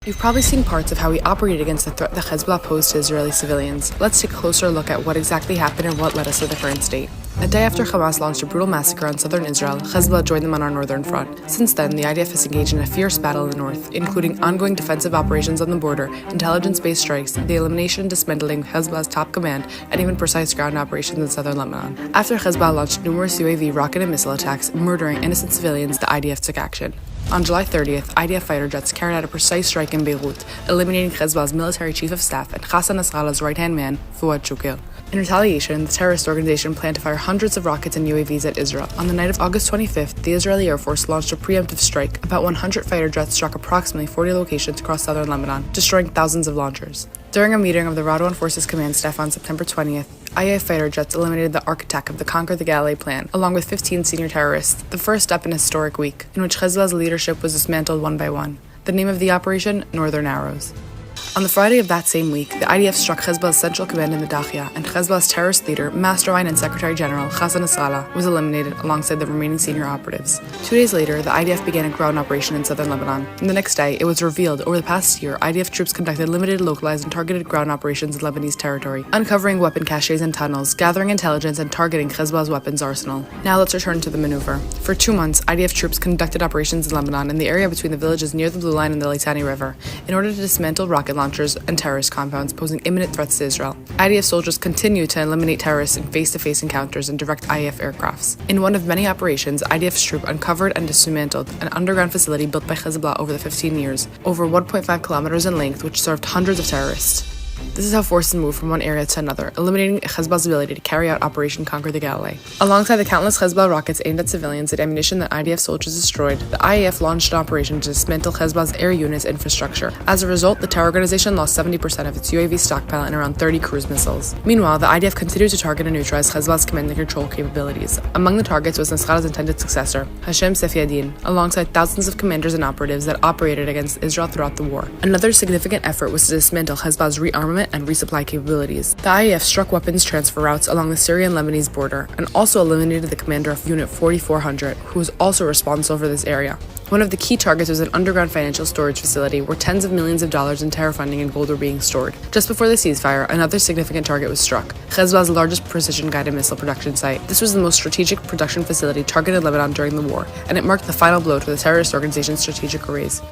You've probably seen parts of how we operated against the threat that Hezbollah posed to Israeli civilians. Let's take a closer look at what exactly happened and what led us to the current state. A day after Hamas launched a brutal massacre on southern Israel, Hezbollah joined them on our northern front. Since then, the IDF has engaged in a fierce battle in the north, including ongoing defensive operations on the border, intelligence-based strikes, the elimination and dismantling of Hezbollah's top command, and even precise ground operations in southern Lebanon. After Hezbollah launched numerous UAV rocket and missile attacks, murdering innocent civilians, the IDF took action. On July 30th, IDF fighter jets carried out a precise strike in Beirut, eliminating Hezbollah's military chief of staff and Hassan Nasrallah's right-hand man, Fouad Shukr. In retaliation, the terrorist organization planned to fire hundreds of rockets and UAVs at Israel. On the night of August 25th, the Israeli Air Force launched a preemptive strike. About 100 fighter jets struck approximately 40 locations across southern Lebanon, destroying thousands of launchers. During a meeting of the Radwan Forces Command Staff on September 20th, IDF fighter jets eliminated the architect of the Conquer the Galilee plan, along with 15 senior terrorists, the first step in a historic week, in which Hezbollah's leadership was dismantled one by one. The name of the operation, Northern Arrows. On the Friday of that same week, the IDF struck Hezbollah's central command in the Dakhia, and Hezbollah's terrorist leader, mastermind and Secretary General Hassan Nasrallah was eliminated alongside the remaining senior operatives. 2 days later, the IDF began a ground operation in southern Lebanon, and the next day, it was revealed over the past year, IDF troops conducted limited, localized, and targeted ground operations in Lebanese territory, uncovering weapon caches and tunnels, gathering intelligence, and targeting Hezbollah's weapons arsenal. Now let's return to the maneuver. For 2 months, IDF troops conducted operations in Lebanon in the area between the villages near the Blue Line and the Litani River, in order to dismantle rocket launchers and terrorist compounds posing imminent threats to Israel. IDF soldiers continue to eliminate terrorists in face-to-face encounters and direct IDF aircrafts. In one of many operations, IDF's troop uncovered and dismantled an underground facility built by Hezbollah over the 15 years, over 1.5 kilometers in length, which served hundreds of terrorists. This is how forces move from one area to another, eliminating Hezbollah's ability to carry out Operation Conquer the Galilee. Alongside the countless Hezbollah rockets aimed at civilians and ammunition that IDF soldiers destroyed, the IAF launched an operation to dismantle Hezbollah's air unit's infrastructure. As a result, the terror organization lost 70% of its UAV stockpile and around 30 cruise missiles. Meanwhile, the IDF continued to target and neutralize Hezbollah's command and control capabilities. Among the targets was Nasrallah's intended successor, Hashem Sefieddin, alongside thousands of commanders and operatives that operated against Israel throughout the war. Another significant effort was to dismantle Hezbollah's rearmament and resupply capabilities. The IAF struck weapons transfer routes along the Syrian-Lebanese border and also eliminated the commander of Unit 4400, who was also responsible for this area. One of the key targets was an underground financial storage facility where tens of millions of dollars in terror funding and gold were being stored. Just before the ceasefire, another significant target was struck, Hezbollah's largest precision-guided missile production site. This was the most strategic production facility targeted in Lebanon during the war, and it marked the final blow to the terrorist organization's strategic arrays.